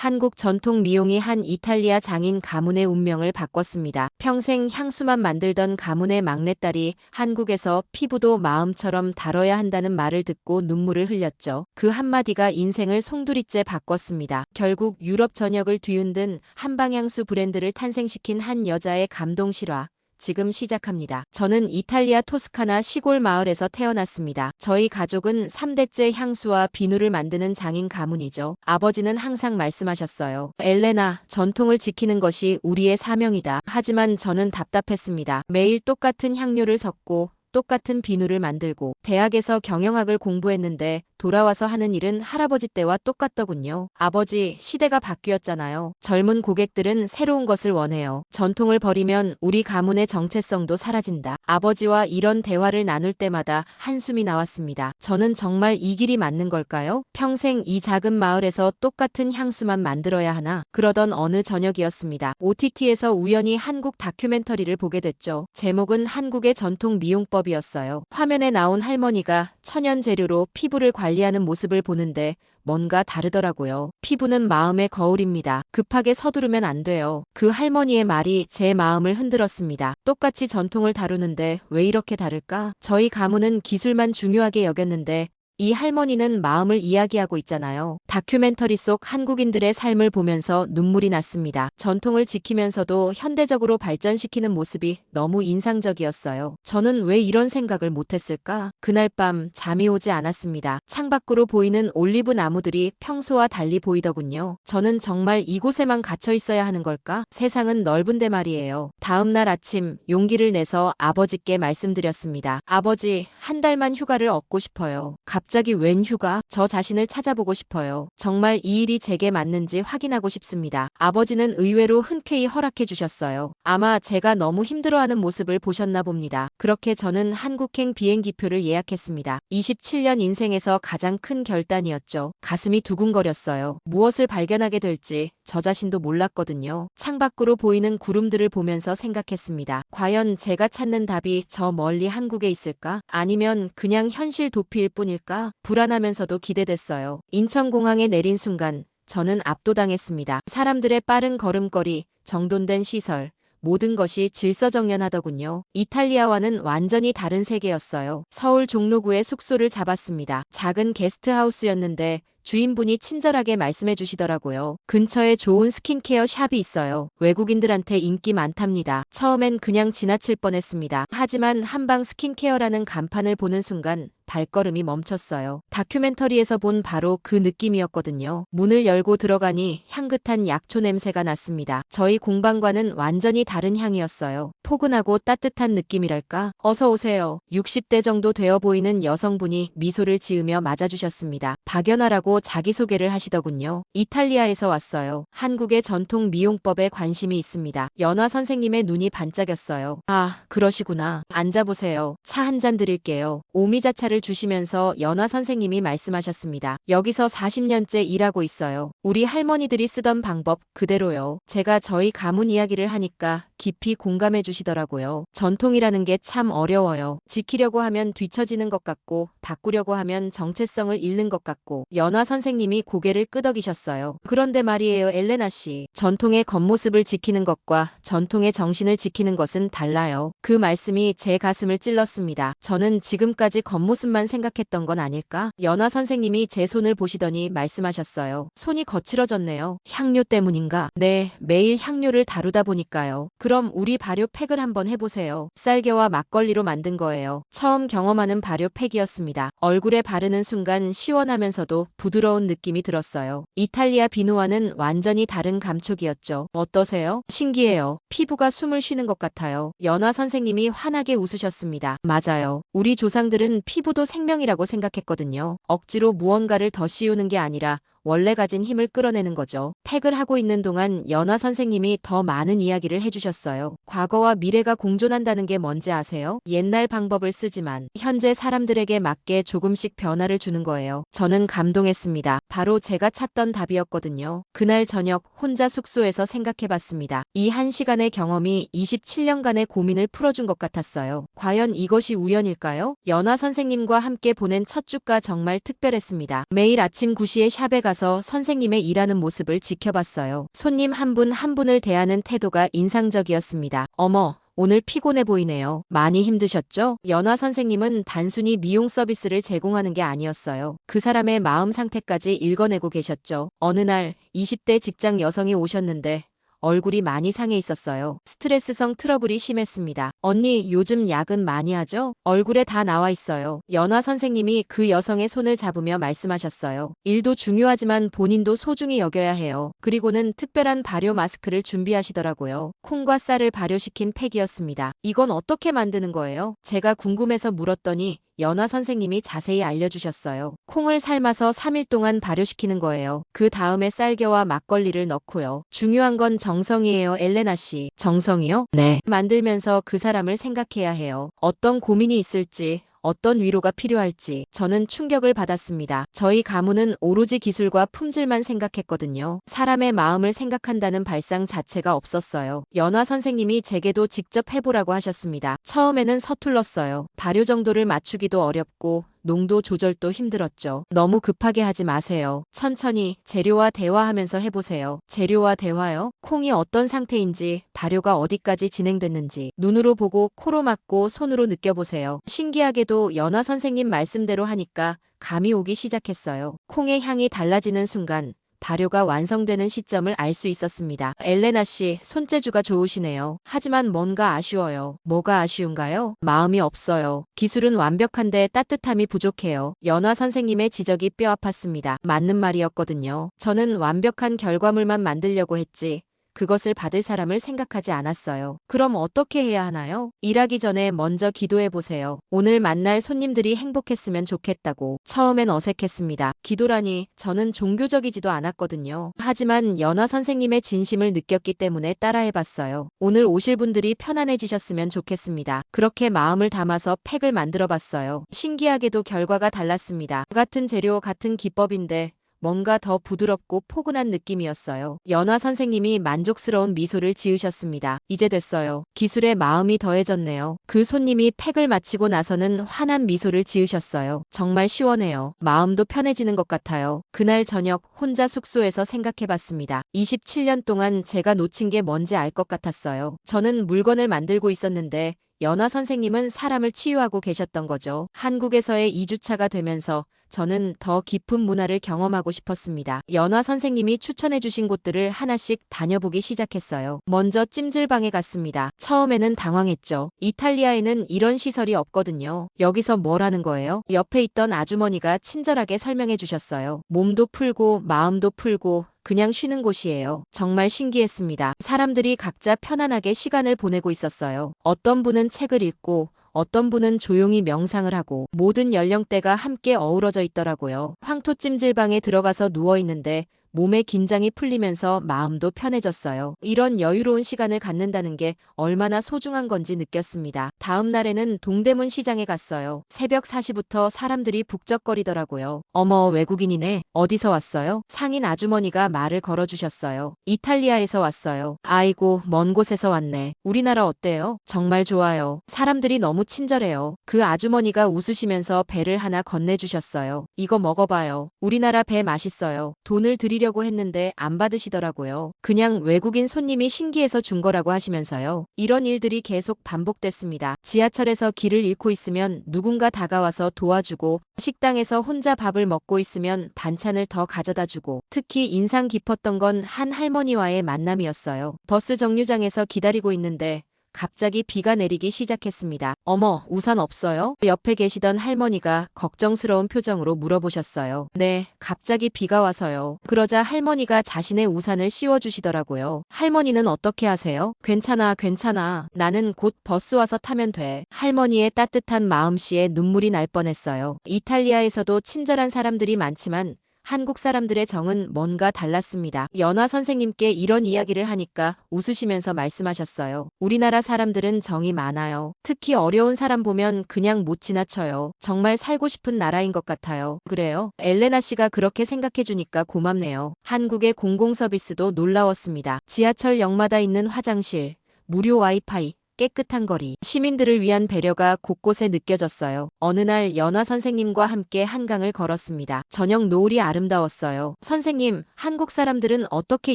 한국 전통 미용이 한 이탈리아 장인 가문의 운명을 바꿨습니다. 평생 향수만 만들던 가문의 막내딸이 한국에서 피부도 마음처럼 다뤄야 한다는 말을 듣고 눈물을 흘렸죠. 그 한마디가 인생을 송두리째 바꿨습니다. 결국 유럽 전역을 뒤흔든 한방향수 브랜드를 탄생시킨 한 여자의 감동 실화. 지금 시작합니다. 저는 이탈리아 토스카나 시골 마을에서 태어났습니다. 저희 가족은 3대째 향수와 비누를 만드는 장인 가문이죠. 아버지는 항상 말씀하셨어요. 엘레나, 전통을 지키는 것이 우리의 사명이다. 하지만 저는 답답했습니다. 매일 똑같은 향료를 섞고 똑같은 비누를 만들고 대학에서 경영학을 공부했는데 돌아와서 하는 일은 할아버지 때와 똑같더군요. 아버지, 시대가 바뀌었잖아요. 젊은 고객들은 새로운 것을 원해요. 전통을 버리면 우리 가문의 정체성도 사라진다. 아버지와 이런 대화를 나눌 때마다 한숨이 나왔습니다. 저는 정말 이 길이 맞는 걸까요? 평생 이 작은 마을에서 똑같은 향수만 만들어야 하나? 그러던 어느 저녁이었습니다. OTT에서 우연히 한국 다큐멘터리를 보게 됐죠. 제목은 한국의 전통 미용법이었어요. 화면에 나온 할머니가 천연 재료로 피부를 관리하는 모습을 보는데 뭔가 다르더라고요. 피부는 마음의 거울입니다. 급하게 서두르면 안 돼요. 그 할머니의 말이 제 마음을 흔들었습니다. 똑같이 전통을 다루는데 왜 이렇게 다를까? 저희 가문은 기술만 중요하게 여겼는데 이 할머니는 마음을 이야기하고 있잖아요. 다큐멘터리 속 한국인들의 삶을 보면서 눈물이 났습니다. 전통을 지키면서도 현대적으로 발전시키는 모습이 너무 인상적이었어요. 저는 왜 이런 생각을 못했을까? 그날 밤 잠이 오지 않았습니다. 창밖으로 보이는 올리브 나무들이 평소와 달리 보이더군요. 저는 정말 이곳에만 갇혀 있어야 하는 걸까? 세상은 넓은데 말이에요. 다음 날 아침 용기를 내서 아버지께 말씀드렸습니다. 아버지, 한 달만 휴가를 얻고 싶어요. 갑자기 웬 휴가? 저 자신을 찾아보고 싶어요. 정말 이 일이 제게 맞는지 확인하고 싶습니다. 아버지는 의외로 흔쾌히 허락해 주셨어요. 아마 제가 너무 힘들어하는 모습을 보셨나 봅니다. 그렇게 저는 한국행 비행기표를 예약했습니다. 27년 인생에서 가장 큰 결단이었죠. 가슴이 두근거렸어요. 무엇을 발견하게 될지 저 자신도 몰랐거든요. 창밖으로 보이는 구름들을 보면서 생각했습니다. 과연 제가 찾는 답이 저 멀리 한국에 있을까? 아니면 그냥 현실 도피일 뿐일까? 불안하면서도 기대됐어요. 인천공항에 내린 순간 저는 압도당했습니다. 사람들의 빠른 걸음걸이, 정돈된 시설, 모든 것이 질서정연하더군요. 이탈리아와는 완전히 다른 세계였어요. 서울 종로구에 숙소를 잡았습니다. 작은 게스트하우스였는데 주인분이 친절하게 말씀해 주시더라고요. 근처에 좋은 스킨케어 샵이 있어요. 외국인들한테 인기 많답니다. 처음엔 그냥 지나칠 뻔했습니다. 하지만 한방 스킨케어라는 간판을 보는 순간 발걸음이 멈췄어요. 다큐멘터리에서 본 바로 그 느낌이었거든요. 문을 열고 들어가니 향긋한 약초 냄새가 났습니다. 저희 공방과는 완전히 다른 향이었어요. 포근하고 따뜻한 느낌이랄까? 어서 오세요. 60대 정도 되어 보이는 여성분이 미소를 지으며 맞아주셨습니다. 박연아라고 자기소개를 하시더군요. 이탈리아에서 왔어요. 한국의 전통 미용법에 관심이 있습니다. 연화 선생님의 눈이 반짝였어요. 아, 그러시구나. 앉아보세요. 차 한 잔 드릴게요. 오미자차를 주시면서 연화 선생님이 말씀하셨습니다. 여기서 40년째 일하고 있어요. 우리 할머니들이 쓰던 방법 그대로요. 제가 저희 가문 이야기를 하니까 깊이 공감해 주시더라고요. 전통이라는 게 참 어려워요. 지키려고 하면 뒤처지는 것 같고 바꾸려고 하면 정체성을 잃는 것 같고. 연화 선생님이 고개를 끄덕이셨어요. 그런데 말이에요, 엘레나 씨. 전통의 겉모습을 지키는 것과 전통의 정신을 지키는 것은 달라요. 그 말씀이 제 가슴을 찔렀습니다. 저는 지금까지 겉모습만 생각했던 건 아닐까? 연화 선생님이 제 손을 보시더니 말씀하셨어요. 손이 거칠어졌네요. 향료 때문인가? 네, 매일 향료를 다루다 보니까요. 그럼 우리 발효팩을 한번 해보세요. 쌀개와 막걸리로 만든 거예요. 처음 경험하는 발효팩이었습니다. 얼굴에 바르는 순간 시원하면서도 부드러운 느낌이 들었어요. 이탈리아 비누와는 완전히 다른 감촉이었죠. 어떠세요? 신기해요. 피부가 숨을 쉬는 것 같아요. 연화 선생님이 환하게 웃으셨습니다. 맞아요. 우리 조상들은 피부도 생명이라고 생각했거든요. 억지로 무언가를 더 씌우는 게 아니라 원래 가진 힘을 끌어내는 거죠. 팩을 하고 있는 동안 연화 선생님이 더 많은 이야기를 해주셨어요. 과거와 미래가 공존한다는 게 뭔지 아세요? 옛날 방법을 쓰지만 현재 사람들에게 맞게 조금씩 변화를 주는 거예요. 저는 감동했습니다. 바로 제가 찾던 답이었거든요. 그날 저녁 혼자 숙소에서 생각해봤습니다. 이 1시간의 경험이 27년간의 고민을 풀어준 것 같았어요. 과연 이것이 우연일까요? 연화 선생님과 함께 보낸 첫 주가 정말 특별했습니다. 매일 아침 9시에 샵에 가서 앉아서 선생님의 일하는 모습을 지켜봤어요. 손님 한 분 한 분을 대하는 태도가 인상적이었습니다. 어머, 오늘 피곤해 보이네요. 많이 힘드셨죠? 연화 선생님은 단순히 미용 서비스를 제공하는 게 아니었어요. 그 사람의 마음 상태까지 읽어내고 계셨죠. 어느 날 20대 직장 여성이 오셨는데 얼굴이 많이 상해 있었어요. 스트레스성 트러블이 심했습니다. 언니, 요즘 야근 많이 하죠? 얼굴에 다 나와 있어요. 연화 선생님이 그 여성의 손을 잡으며 말씀하셨어요. 일도 중요하지만 본인도 소중히 여겨야 해요. 그리고는 특별한 발효 마스크를 준비하시더라고요. 콩과 쌀을 발효시킨 팩이었습니다. 이건 어떻게 만드는 거예요? 제가 궁금해서 물었더니 연화 선생님이 자세히 알려주셨어요. 콩을 삶아서 3일 동안 발효시키는 거예요. 그 다음에 쌀겨와 막걸리를 넣고요. 중요한 건 정성이에요, 엘레나 씨. 정성이요? 네. 만들면서 그 사람을 생각해야 해요. 어떤 고민이 있을지, 어떤 위로가 필요할지. 저는 충격을 받았습니다. 저희 가문은 오로지 기술과 품질만 생각했거든요. 사람의 마음을 생각한다는 발상 자체가 없었어요. 연화 선생님이 제게도 직접 해보라고 하셨습니다. 처음에는 서툴렀어요. 발효 정도를 맞추기도 어렵고 농도 조절도 힘들었죠. 너무 급하게 하지 마세요. 천천히 재료와 대화하면서 해보세요. 재료와 대화요? 콩이 어떤 상태인지, 발효가 어디까지 진행됐는지 눈으로 보고 코로 맡고 손으로 느껴보세요. 신기하게도 연화 선생님 말씀대로 하니까 감이 오기 시작했어요. 콩의 향이 달라지는 순간 발효가 완성되는 시점을 알 수 있었습니다. 엘레나 씨, 손재주가 좋으시네요. 하지만 뭔가 아쉬워요. 뭐가 아쉬운가요? 마음이 없어요. 기술은 완벽한데 따뜻함이 부족해요. 연화 선생님의 지적이 뼈 아팠습니다. 맞는 말이었거든요. 저는 완벽한 결과물만 만들려고 했지. 그것을 받을 사람을 생각하지 않았어요. 그럼 어떻게 해야 하나요? 일하기 전에 먼저 기도해 보세요. 오늘 만날 손님들이 행복했으면 좋겠다고. 처음엔 어색했습니다. 기도라니, 저는 종교적이지도 않았거든요. 하지만 연화 선생님의 진심을 느꼈기 때문에 따라해봤어요. 오늘 오실 분들이 편안해지셨으면 좋겠습니다. 그렇게 마음을 담아서 팩을 만들어 봤어요. 신기하게도 결과가 달랐습니다. 같은 재료, 같은 기법인데 뭔가 더 부드럽고 포근한 느낌이었어요. 연화 선생님이 만족스러운 미소를 지으셨습니다. 이제 됐어요. 기술에 마음이 더해졌네요. 그 손님이 팩을 마치고 나서는 환한 미소를 지으셨어요. 정말 시원해요. 마음도 편해지는 것 같아요. 그날 저녁 혼자 숙소에서 생각해봤습니다. 27년 동안 제가 놓친 게 뭔지 알 것 같았어요. 저는 물건을 만들고 있었는데 연화 선생님은 사람을 치유하고 계셨던 거죠. 한국에서의 2주차가 되면서 저는 더 깊은 문화를 경험하고 싶었습니다. 연화 선생님이 추천해 주신 곳들을 하나씩 다녀보기 시작했어요. 먼저 찜질방에 갔습니다. 처음에는 당황했죠. 이탈리아에는 이런 시설이 없거든요. 여기서 뭘 하는 거예요? 옆에 있던 아주머니가 친절하게 설명해 주셨어요. 몸도 풀고 마음도 풀고 그냥 쉬는 곳이에요. 정말 신기했습니다. 사람들이 각자 편안하게 시간을 보내고 있었어요. 어떤 분은 책을 읽고 어떤 분은 조용히 명상을 하고 모든 연령대가 함께 어우러져 있더라고요. 황토 찜질방에 들어가서 누워있는데 몸의 긴장이 풀리면서 마음도 편해졌어요. 이런 여유로운 시간을 갖는다는 게 얼마나 소중한 건지 느꼈습니다. 다음 날에는 동대문 시장에 갔어요. 새벽 4시부터 사람들이 북적거리더라고요. 어머, 외국인이네. 어디서 왔어요? 상인 아주머니가 말을 걸어주셨어요. 이탈리아에서 왔어요. 아이고, 먼 곳에서 왔네. 우리나라 어때요? 정말 좋아요. 사람들이 너무 친절해요. 그 아주머니가 웃으시면서 배를 하나 건네주셨어요. 이거 먹어봐요. 우리나라 배 맛있어요. 돈을 드리려고 했는데 안 받으시더라고요. 그냥 외국인 손님이 신기해서 준 거라고 하시면서요. 이런 일들이 계속 반복됐습니다. 지하철에서 길을 잃고 있으면 누군가 다가와서 도와주고, 식당에서 혼자 밥을 먹고 있으면 반찬을 더 가져다 주고, 특히 인상 깊었던 건 한 할머니와의 만남이었어요. 버스 정류장에서 기다리고 있는데 갑자기 비가 내리기 시작했습니다. 어머, 우산 없어요? 옆에 계시던 할머니가 걱정스러운 표정으로 물어보셨어요. 네, 갑자기 비가 와서요. 그러자 할머니가 자신의 우산을 씌워주시더라고요. 할머니는 어떻게 하세요? 괜찮아, 괜찮아. 나는 곧 버스 와서 타면 돼. 할머니의 따뜻한 마음씨에 눈물이 날 뻔했어요. 이탈리아에서도 친절한 사람들이 많지만 한국 사람들의 정은 뭔가 달랐습니다. 연화 선생님께 이런 이야기를 하니까 웃으시면서 말씀하셨어요. 우리나라 사람들은 정이 많아요. 특히 어려운 사람 보면 그냥 못 지나쳐요. 정말 살고 싶은 나라인 것 같아요. 그래요? 엘레나 씨가 그렇게 생각해주니까 고맙네요. 한국의 공공 서비스도 놀라웠습니다. 지하철역마다 있는 화장실, 무료 와이파이, 깨끗한 거리, 시민들을 위한 배려가 곳곳에 느껴졌어요. 어느 날 연화 선생님과 함께 한강을 걸었습니다. 저녁 노을이 아름다웠어요. 선생님, 한국 사람들은 어떻게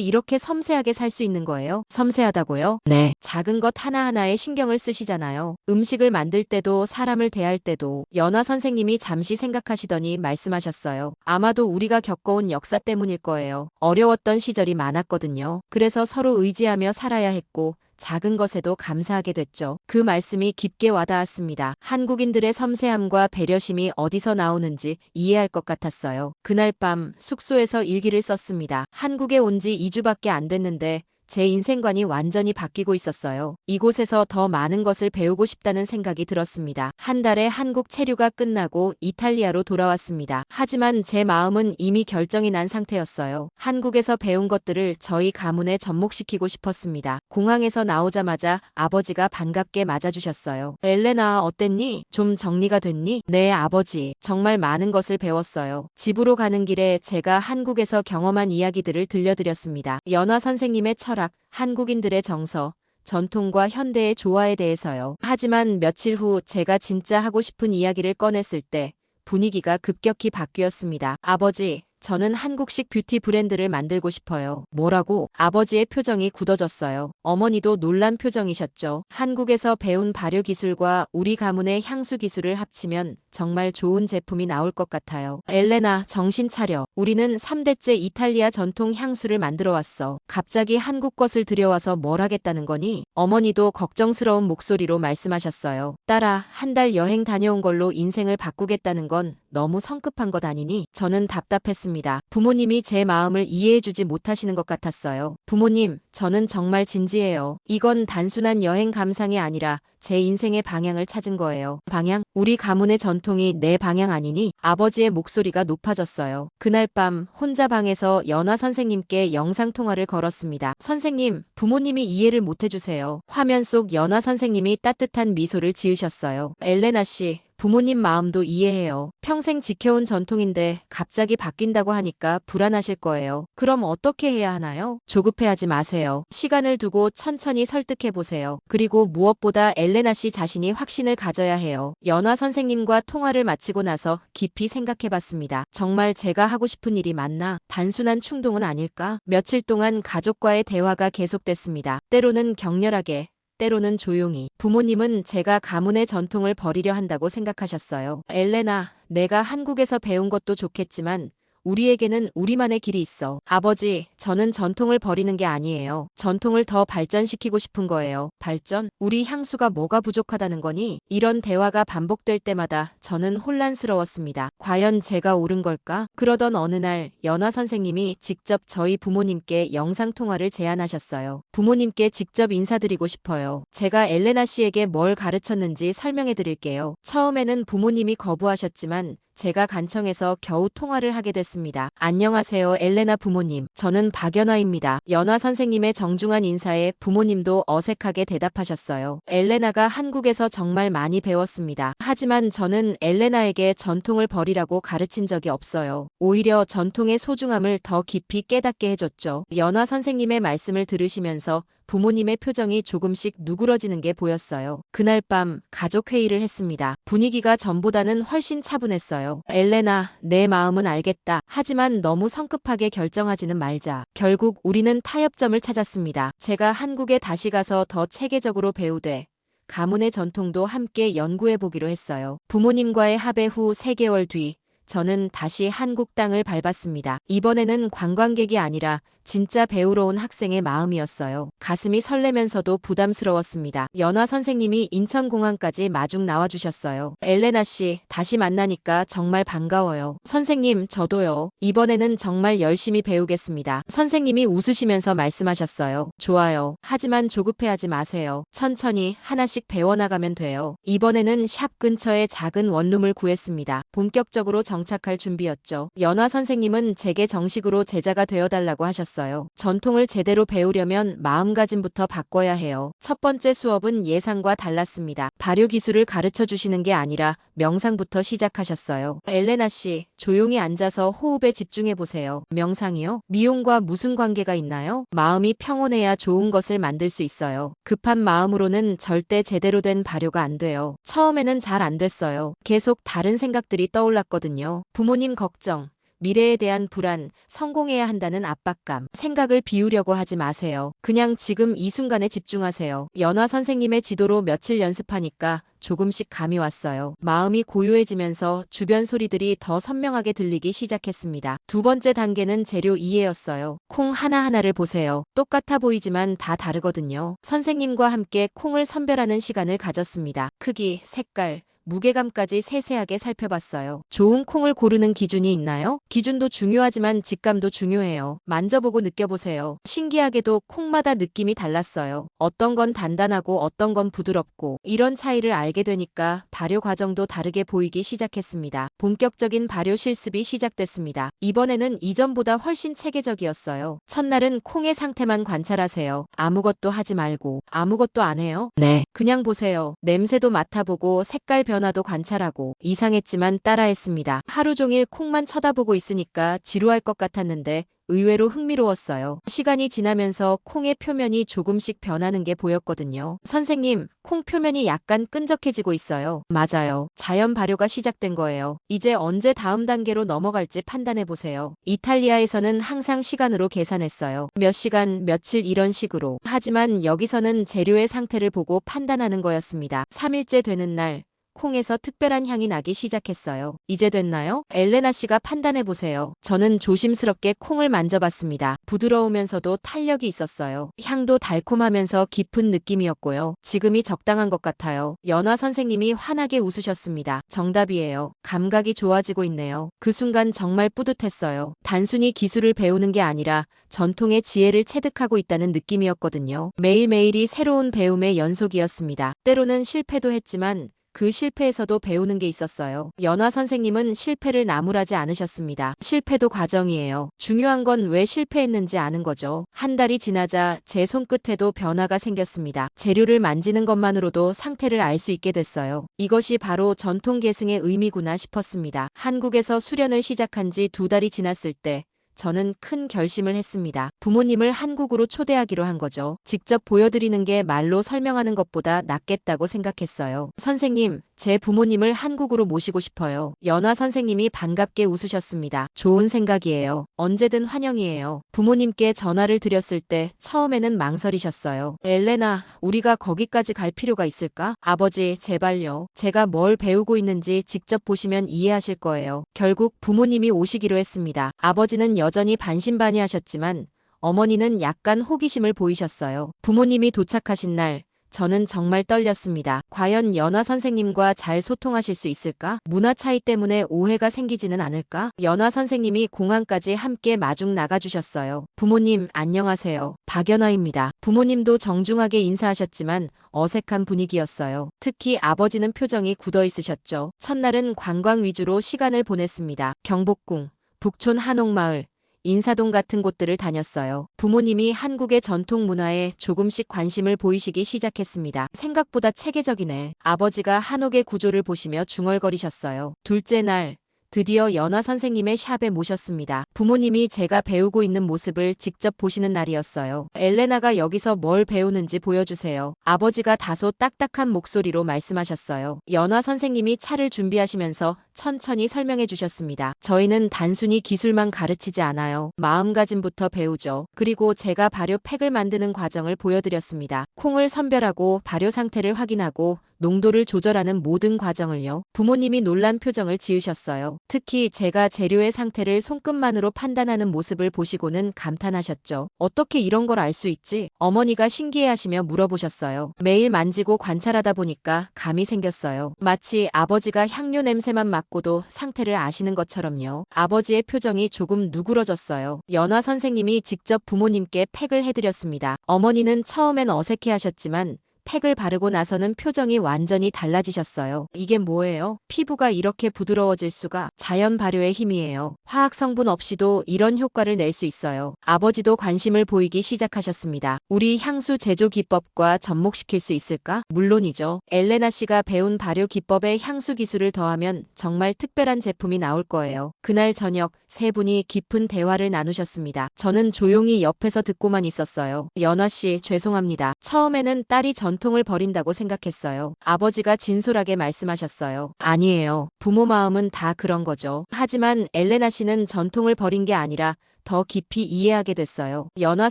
이렇게 섬세하게 살 수 있는 거예요? 섬세하다고요? 네. 작은 것 하나하나에 신경을 쓰시잖아요. 음식을 만들 때도 사람을 대할 때도. 연화 선생님이 잠시 생각하시더니 말씀하셨어요. 아마도 우리가 겪어온 역사 때문일 거예요. 어려웠던 시절이 많았거든요. 그래서 서로 의지하며 살아야 했고 작은 것에도 감사하게 됐죠. 그 말씀이 깊게 와닿았습니다. 한국인들의 섬세함과 배려심이 어디서 나오는지 이해할 것 같았어요. 그날 밤 숙소에서 일기를 썼습니다. 한국에 온 지 2주밖에 안 됐는데 제 인생관이 완전히 바뀌고 있었어요. 이곳에서 더 많은 것을 배우고 싶다는 생각이 들었습니다. 한 달에 한국 체류가 끝나고 이탈리아로 돌아왔습니다. 하지만 제 마음은 이미 결정이 난 상태였어요. 한국에서 배운 것들을 저희 가문에 접목시키고 싶었습니다. 공항에서 나오자마자 아버지가 반갑게 맞아주셨어요. 엘레나, 어땠니? 좀 정리가 됐니? 네, 아버지. 정말 많은 것을 배웠어요. 집으로 가는 길에 제가 한국에서 경험한 이야기들을 들려드렸습니다. 연화 선생님의 철학, 한국인들의 정서, 전통과 현대의 조화에 대해서요. 하지만 며칠 후 제가 진짜 하고 싶은 이야기를 꺼냈을 때 분위기가 급격히 바뀌었습니다. 아버지, 저는 한국식 뷰티 브랜드를 만들고 싶어요. 뭐라고? 아버지의 표정이 굳어졌어요. 어머니도 놀란 표정이셨죠. 한국에서 배운 발효 기술과 우리 가문의 향수 기술을 합치면 정말 좋은 제품이 나올 것 같아요. 엘레나, 정신 차려. 우리는 3대째 이탈리아 전통 향수를 만들어 왔어. 갑자기 한국 것을 들여와서 뭘 하겠다는 거니? 어머니도 걱정스러운 목소리로 말씀하셨어요. 딸아, 한 달 여행 다녀온 걸로 인생을 바꾸겠다는 건 너무 성급한 것 아니니? 저는 답답했습니다. 부모님이 제 마음을 이해해주지 못하시는 것 같았어요. 부모님, 저는 정말 진지해요. 이건 단순한 여행 감상이 아니라 제 인생의 방향을 찾은 거예요. 방향? 우리 가문의 전통이 내 방향 아니니? 아버지의 목소리가 높아졌어요. 그날 밤 혼자 방에서 연화 선생님께 영상통화를 걸었습니다. 선생님, 부모님이 이해를 못해주세요. 화면 속 연화 선생님이 따뜻한 미소를 지으셨어요. 엘레나 씨, 부모님 마음도 이해해요. 평생 지켜온 전통인데 갑자기 바뀐다고 하니까 불안하실 거예요. 그럼 어떻게 해야 하나요? 조급해하지 마세요. 시간을 두고 천천히 설득해보세요. 그리고 무엇보다 엘레나 씨 자신이 확신을 가져야 해요. 연화 선생님과 통화를 마치고 나서 깊이 생각해봤습니다. 정말 제가 하고 싶은 일이 맞나? 단순한 충동은 아닐까? 며칠 동안 가족과의 대화가 계속됐습니다. 때로는 격렬하게, 때로는 조용히. 부모님은 제가 가문의 전통을 버리려 한다고 생각하셨어요. 엘레나, 내가 한국에서 배운 것도 좋겠지만 우리에게는 우리만의 길이 있어. 아버지, 저는 전통을 버리는 게 아니에요. 전통을 더 발전시키고 싶은 거예요. 발전? 우리 향수가 뭐가 부족하다는 거니? 이런 대화가 반복될 때마다 저는 혼란스러웠습니다. 과연 제가 옳은 걸까? 그러던 어느 날 연화 선생님이 직접 저희 부모님께 영상통화를 제안하셨어요. 부모님께 직접 인사드리고 싶어요. 제가 엘레나 씨에게 뭘 가르쳤는지 설명해 드릴게요. 처음에는 부모님이 거부하셨지만 제가 간청해서 겨우 통화를 하게 됐습니다. 안녕하세요, 엘레나 부모님. 저는 박연화입니다. 연화 선생님의 정중한 인사에 부모님도 어색하게 대답하셨어요. 엘레나가 한국에서 정말 많이 배웠습니다. 하지만 저는 엘레나에게 전통을 버리라고 가르친 적이 없어요. 오히려 전통의 소중함을 더 깊이 깨닫게 해줬죠. 연화 선생님의 말씀을 들으시면서 부모님의 표정이 조금씩 누그러지는 게 보였어요. 그날 밤 가족 회의를 했습니다. 분위기가 전보다는 훨씬 차분했어요. 엘레나, 내 마음은 알겠다. 하지만 너무 성급하게 결정하지는 말자. 결국 우리는 타협점을 찾았습니다. 제가 한국에 다시 가서 더 체계적으로 배우되 가문의 전통도 함께 연구해 보기로 했어요. 부모님과의 합의 후 3개월 뒤 저는 다시 한국 땅을 밟았습니다. 이번에는 관광객이 아니라 진짜 배우러 온 학생의 마음이었어요. 가슴이 설레면서도 부담스러웠습니다. 연화 선생님이 인천공항까지 마중 나와주셨어요. 엘레나 씨, 다시 만나니까 정말 반가워요. 선생님, 저도요. 이번에는 정말 열심히 배우겠습니다. 선생님이 웃으시면서 말씀하셨어요. 좋아요. 하지만 조급해하지 마세요. 천천히 하나씩 배워나가면 돼요. 이번에는 샵 근처에 작은 원룸을 구했습니다. 본격적으로 정착할 준비였죠. 연화 선생님은 제게 정식으로 제자가 되어달라고 하셨어요. 전통을 제대로 배우려면 마음가짐부터 바꿔야 해요. 첫 번째 수업은 예상과 달랐습니다. 발효 기술을 가르쳐 주시는 게 아니라 명상부터 시작하셨어요. 엘레나 씨, 조용히 앉아서 호흡에 집중해 보세요. 명상이요? 미용과 무슨 관계가 있나요? 마음이 평온해야 좋은 것을 만들 수 있어요. 급한 마음으로는 절대 제대로 된 발효가 안 돼요. 처음에는 잘 안 됐어요. 계속 다른 생각들이 떠올랐거든요. 부모님 걱정, 미래에 대한 불안, 성공해야 한다는 압박감, 생각을 비우려고 하지 마세요. 그냥 지금 이 순간에 집중하세요. 연화 선생님의 지도로 며칠 연습하니까 조금씩 감이 왔어요. 마음이 고요해지면서 주변 소리들이 더 선명하게 들리기 시작했습니다. 두 번째 단계는 재료 이해였어요. 콩 하나하나를 보세요. 똑같아 보이지만 다 다르거든요. 선생님과 함께 콩을 선별하는 시간을 가졌습니다. 크기, 색깔, 무게감까지 세세하게 살펴봤어요. 좋은 콩을 고르는 기준이 있나요? 기준도 중요하지만 직감도 중요해요. 만져보고 느껴보세요. 신기하게도 콩마다 느낌이 달랐어요. 어떤 건 단단하고 어떤 건 부드럽고 이런 차이를 알게 되니까 발효 과정도 다르게 보이기 시작했습니다. 본격적인 발효 실습이 시작됐습니다. 이번에는 이전보다 훨씬 체계적이었어요. 첫날은 콩의 상태만 관찰하세요. 아무것도 하지 말고. 아무것도 안 해요? 네. 그냥 보세요. 냄새도 맡아보고 색깔 변화도 관찰하고. 이상했지만 따라했습니다. 하루 종일 콩만 쳐다보고 있으니까 지루할 것 같았는데 의외로 흥미로웠어요. 시간이 지나면서 콩의 표면이 조금씩 변하는 게 보였거든요. 선생님, 콩 표면이 약간 끈적해지고 있어요. 맞아요. 자연 발효가 시작된 거예요. 이제 언제 다음 단계로 넘어갈지 판단해 보세요. 이탈리아에서는 항상 시간으로 계산했어요. 몇 시간, 며칠 이런 식으로. 하지만 여기서는 재료의 상태를 보고 판단하는 거였습니다. 3일째 되는 날, 콩에서 특별한 향이 나기 시작했어요. 이제 됐나요? 엘레나 씨가 판단해 보세요. 저는 조심스럽게 콩을 만져봤습니다. 부드러우면서도 탄력이 있었어요. 향도 달콤하면서 깊은 느낌이었고요. 지금이 적당한 것 같아요. 연화 선생님이 환하게 웃으셨습니다. 정답이에요. 감각이 좋아지고 있네요. 그 순간 정말 뿌듯했어요. 단순히 기술을 배우는 게 아니라 전통의 지혜를 체득하고 있다는 느낌이었거든요. 매일매일이 새로운 배움의 연속이었습니다. 때로는 실패도 했지만 그 실패에서도 배우는 게 있었어요. 연화 선생님은 실패를 나무라지 않으셨습니다. 실패도 과정이에요. 중요한 건 왜 실패했는지 아는 거죠. 한 달이 지나자 제 손끝에도 변화가 생겼습니다. 재료를 만지는 것만으로도 상태를 알 수 있게 됐어요. 이것이 바로 전통 계승의 의미구나 싶었습니다. 한국에서 수련을 시작한 지 2달이 지났을 때 저는 큰 결심을 했습니다. 부모님을 한국으로 초대하기로 한 거죠. 직접 보여드리는 게 말로 설명하는 것보다 낫겠다고 생각했어요. 선생님, 제 부모님을 한국으로 모시고 싶어요. 연화 선생님이 반갑게 웃으셨습니다. 좋은 생각이에요. 언제든 환영이에요. 부모님께 전화를 드렸을 때 처음에는 망설이셨어요. 엘레나, 우리가 거기까지 갈 필요가 있을까? 아버지, 제발요. 제가 뭘 배우고 있는지 직접 보시면 이해하실 거예요. 결국 부모님이 오시기로 했습니다. 아버지는 여전히 반신반의하셨지만 어머니는 약간 호기심을 보이셨어요. 부모님이 도착하신 날, 저는 정말 떨렸습니다. 과연 연화 선생님과 잘 소통하실 수 있을까? 문화 차이 때문에 오해가 생기지는 않을까? 연화 선생님이 공항까지 함께 마중 나가주셨어요. 부모님, 안녕하세요. 박연화입니다. 부모님도 정중하게 인사하셨지만 어색한 분위기였어요. 특히 아버지는 표정이 굳어 있으셨죠. 첫날은 관광 위주로 시간을 보냈습니다. 경복궁, 북촌 한옥마을, 인사동 같은 곳들을 다녔어요. 부모님이 한국의 전통 문화에 조금씩 관심을 보이시기 시작했습니다. 생각보다 체계적이네. 아버지가 한옥의 구조를 보시며 중얼거리셨어요. 둘째 날, 드디어 연화 선생님의 샵에 모셨습니다. 부모님이 제가 배우고 있는 모습을 직접 보시는 날이었어요. 엘레나가 여기서 뭘 배우는지 보여주세요. 아버지가 다소 딱딱한 목소리로 말씀하셨어요. 연화 선생님이 차를 준비하시면서 천천히 설명해 주셨습니다. 저희는 단순히 기술만 가르치지 않아요. 마음가짐부터 배우죠. 그리고 제가 발효 팩을 만드는 과정을 보여드렸습니다. 콩을 선별하고 발효 상태를 확인하고 농도를 조절하는 모든 과정을요. 부모님이 놀란 표정을 지으셨어요. 특히 제가 재료의 상태를 손끝만으로 판단하는 모습을 보시고는 감탄하셨죠. 어떻게 이런 걸 알 수 있지? 어머니가 신기해하시며 물어보셨어요. 매일 만지고 관찰하다 보니까 감이 생겼어요. 마치 아버지가 향료 냄새만 맡고도 상태를 아시는 것처럼요. 아버지의 표정이 조금 누그러졌어요. 연화 선생님이 직접 부모님께 팩을 해드렸습니다. 어머니는 처음엔 어색해하셨지만 팩을 바르고 나서는 표정이 완전히 달라지셨어요. 이게 뭐예요? 피부가 이렇게 부드러워질 수가 자연 발효의 힘이에요. 화학 성분 없이도 이런 효과를 낼 수 있어요. 아버지도 관심을 보이기 시작하셨습니다. 우리 향수 제조 기법과 접목시킬 수 있을까? 물론이죠. 엘레나 씨가 배운 발효 기법에 향수 기술을 더하면 정말 특별한 제품이 나올 거예요. 그날 저녁 세 분이 깊은 대화를 나누셨습니다. 저는 조용히 옆에서 듣고만 있었어요. 연아 씨, 죄송합니다. 처음에는 딸이 전통을 버린다고 생각했어요. 아버지가 진솔하게 말씀하셨어요. 아니에요. 부모 마음은 다 그런 거죠. 하지만 엘레나 씨는 전통을 버린 게 아니라 더 깊이 이해하게 됐어요. 연화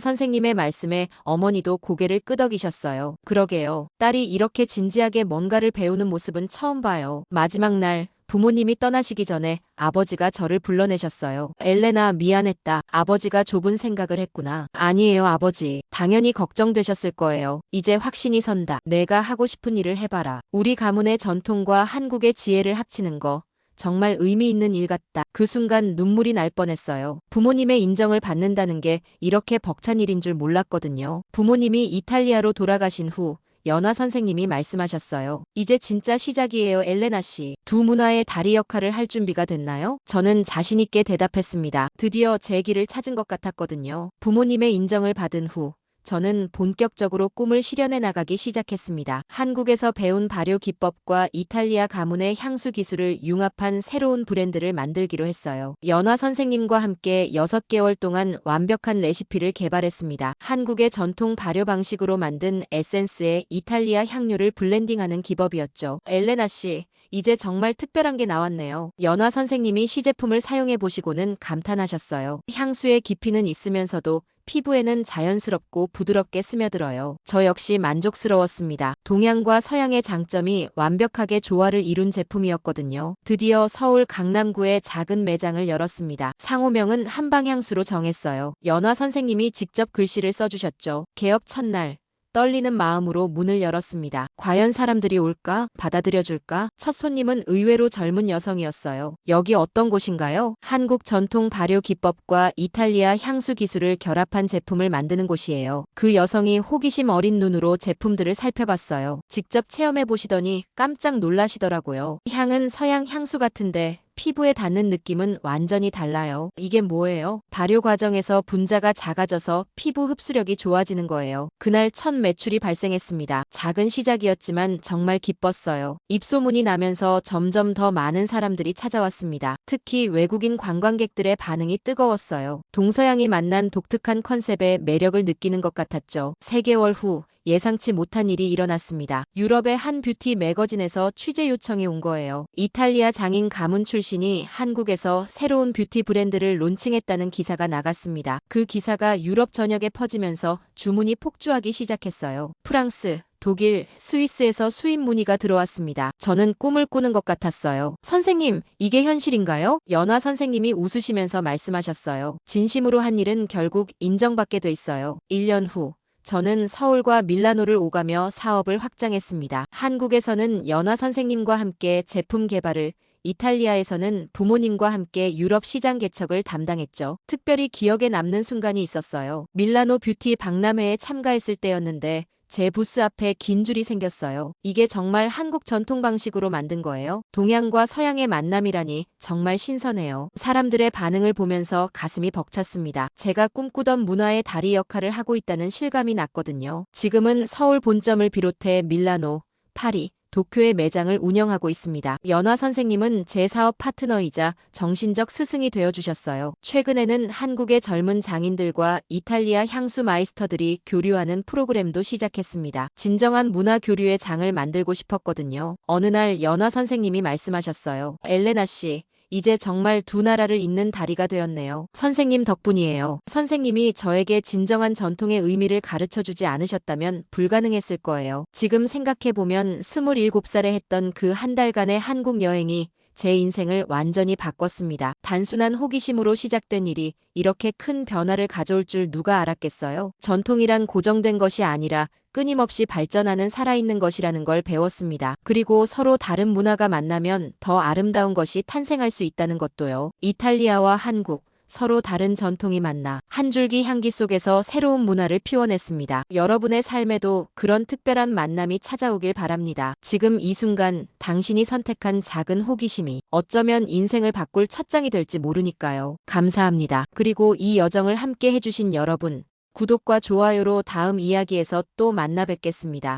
선생님의 말씀에 어머니도 고개를 끄덕이셨어요. 그러게요. 딸이 이렇게 진지하게 뭔가를 배우는 모습은 처음 봐요. 마지막 날 부모님이 떠나시기 전에 아버지가 저를 불러내셨어요. 엘레나, 미안했다. 아버지가 좁은 생각을 했구나. 아니에요, 아버지. 당연히 걱정되셨을 거예요. 이제 확신이 선다. 내가 하고 싶은 일을 해봐라. 우리 가문의 전통과 한국의 지혜를 합치는 거. 정말 의미 있는 일 같다. 그 순간 눈물이 날 뻔했어요. 부모님의 인정을 받는다는 게 이렇게 벅찬 일인 줄 몰랐거든요. 부모님이 이탈리아로 돌아가신 후 연화 선생님이 말씀하셨어요. 이제 진짜 시작이에요, 엘레나 씨. 두 문화의 다리 역할을 할 준비가 됐나요? 저는 자신 있게 대답했습니다. 드디어 제 길을 찾은 것 같았거든요. 부모님의 인정을 받은 후 저는 본격적으로 꿈을 실현해 나가기 시작했습니다. 한국에서 배운 발효 기법과 이탈리아 가문의 향수 기술을 융합한 새로운 브랜드를 만들기로 했어요. 연화 선생님과 함께 6개월 동안 완벽한 레시피를 개발했습니다. 한국의 전통 발효 방식으로 만든 에센스에 이탈리아 향료를 블렌딩하는 기법이었죠. 엘레나 씨, 이제 정말 특별한 게 나왔네요. 연화 선생님이 시제품을 사용해 보시고는 감탄하셨어요. 향수의 깊이는 있으면서도 피부에는 자연스럽고 부드럽게 스며들어요. 저 역시 만족스러웠습니다. 동양과 서양의 장점이 완벽하게 조화를 이룬 제품이었거든요. 드디어 서울 강남구에 작은 매장을 열었습니다. 상호명은 한방향수로 정했어요. 연화 선생님이 직접 글씨를 써주셨죠. 개업 첫날. 떨리는 마음으로 문을 열었습니다. 과연 사람들이 올까? 받아들여줄까? 첫 손님은 의외로 젊은 여성이었어요. 여기 어떤 곳인가요? 한국 전통 발효 기법과 이탈리아 향수 기술을 결합한 제품을 만드는 곳이에요. 그 여성이 호기심 어린 눈으로 제품들을 살펴봤어요. 직접 체험해 보시더니 깜짝 놀라시더라고요. 향은 서양 향수 같은데 피부에 닿는 느낌은 완전히 달라요. 이게 뭐예요? 발효 과정에서 분자가 작아져서 피부 흡수력이 좋아지는 거예요. 그날 첫 매출이 발생했습니다. 작은 시작이었지만 정말 기뻤어요. 입소문이 나면서 점점 더 많은 사람들이 찾아왔습니다. 특히 외국인 관광객들의 반응이 뜨거웠어요. 동서양이 만난 독특한 컨셉의 매력을 느끼는 것 같았죠. 3개월 후 예상치 못한 일이 일어났습니다. 유럽의 한 뷰티 매거진에서 취재 요청이 온 거예요. 이탈리아 장인 가문 출신이 한국에서 새로운 뷰티 브랜드를 론칭했다는 기사가 나갔습니다. 그 기사가 유럽 전역에 퍼지면서 주문이 폭주하기 시작했어요. 프랑스, 독일, 스위스에서 수입 문의가 들어왔습니다. 저는 꿈을 꾸는 것 같았어요. 선생님, 이게 현실인가요? 연화 선생님이 웃으시면서 말씀하셨어요. 진심으로 한 일은 결국 인정받게 돼 있어요. 1년 후. 저는 서울과 밀라노를 오가며 사업을 확장했습니다. 한국에서는 연화 선생님과 함께 제품 개발을, 이탈리아에서는 부모님과 함께 유럽 시장 개척을 담당했죠. 특별히 기억에 남는 순간이 있었어요. 밀라노 뷰티 박람회에 참가했을 때였는데 제 부스 앞에 긴 줄이 생겼어요. 이게 정말 한국 전통 방식으로 만든 거예요? 동양과 서양의 만남이라니 정말 신선해요. 사람들의 반응을 보면서 가슴이 벅찼습니다. 제가 꿈꾸던 문화의 다리 역할을 하고 있다는 실감이 났거든요. 지금은 서울 본점을 비롯해 밀라노, 파리, 도쿄의 매장을 운영하고 있습니다. 연화 선생님은 제 사업 파트너이자 정신적 스승이 되어주셨어요. 최근에는 한국의 젊은 장인들과 이탈리아 향수 마이스터들이 교류하는 프로그램도 시작했습니다. 진정한 문화 교류의 장을 만들고 싶었거든요. 어느 날 연화 선생님이 말씀하셨어요. 엘레나 씨. 이제 정말 두 나라를 잇는 다리가 되었네요. 선생님 덕분이에요. 선생님이 저에게 진정한 전통의 의미를 가르쳐주지 않으셨다면 불가능했을 거예요. 지금 생각해보면 27살에 했던 그 한 달간의 한국 여행이 제 인생을 완전히 바꿨습니다. 단순한 호기심으로 시작된 일이 이렇게 큰 변화를 가져올 줄 누가 알았겠어요? 전통이란 고정된 것이 아니라 끊임없이 발전하는 살아있는 것이라는 걸 배웠습니다. 그리고 서로 다른 문화가 만나면 더 아름다운 것이 탄생할 수 있다는 것도요. 이탈리아와 한국, 서로 다른 전통이 만나 한 줄기 향기 속에서 새로운 문화를 피워냈습니다. 여러분의 삶에도 그런 특별한 만남이 찾아오길 바랍니다. 지금 이 순간 당신이 선택한 작은 호기심이 어쩌면 인생을 바꿀 첫장이 될지 모르니까요. 감사합니다. 그리고 이 여정을 함께 해주신 여러분, 구독과 좋아요로 다음 이야기에서 또 만나 뵙겠습니다.